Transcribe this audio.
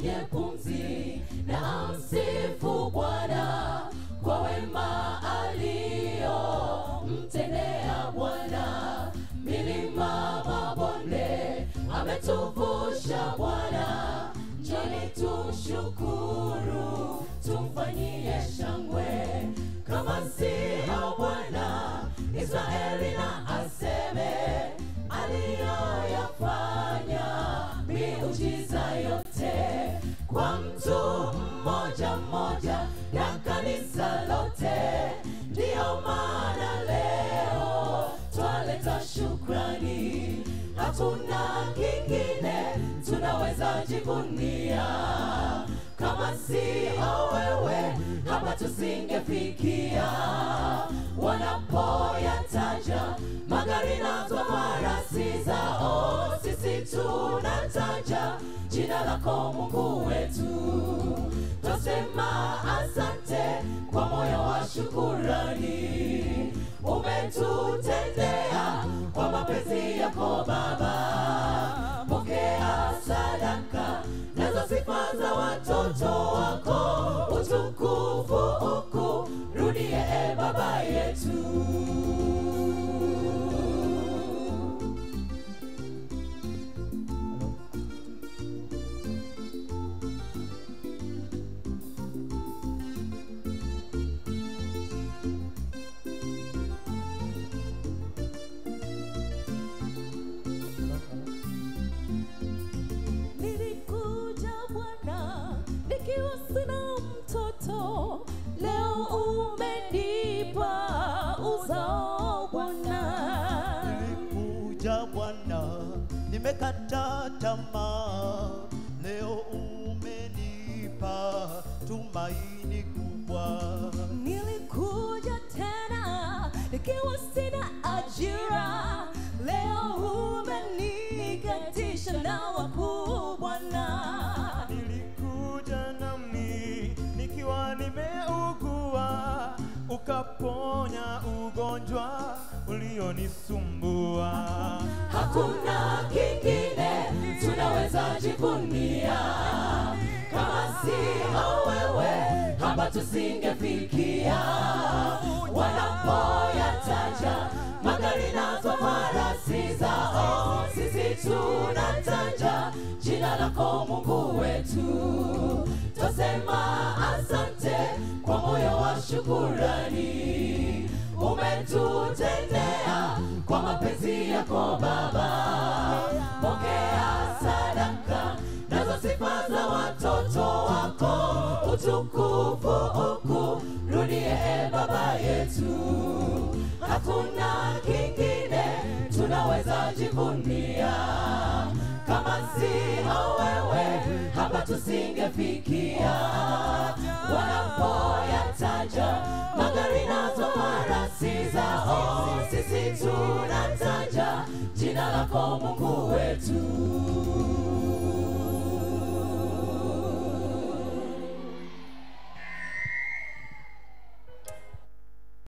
mwenye pumzi na amsifu Bwana kwa wema aliyomtendea Bwana. Milima mabonde ametuvusha Bwana, njoni tushukuru, tumfanyie shangwe. Kama sio Bwana, Israeli na aseme aliyoyafanya, miujiza yote kwa mtu mmoja mmoja na kanisa lote. Ndiyo maana leo twaleta shukrani, hatuna kingine tunaweza jivunia. Kama sio wewe, hapa tusingefikia. Wanapoyataja magari na farasi zao, sisi tunataja jina lako Mungu wetu. Twasema asante kwa moyo wa shukurani, umetutendea kwa mapenzi yako Baba. Pokea sadaka nazo sifa za watoto wako, utukufu ukurudie Baba yetu. Nimekata tamaa, leo umenipa tumaini kubwa. Nilikuja tena nikiwa sina ajira, leo umenikatisha na wakuu Bwana. Nilikuja nami nikiwa nimeugua, ukaponya ugonjwa ulionisumbua. Hakuna kingine tunaweza jivunia, kama sio wewe hapa tusingefikia. Wanapoyataja magari na farasi zao, sisi tunataja jina lako Mungu wetu. Twasema asante kwa moyo wa shukurani, umetutendea kwa mapenzi yako Baba. Pokea sadaka nazo sifa za watoto wako, utukufu ukurudie Baba yetu. Hakuna kingine tunaweza jivunia, kama sio wewe hapa tusingefikia. Wanapoyataja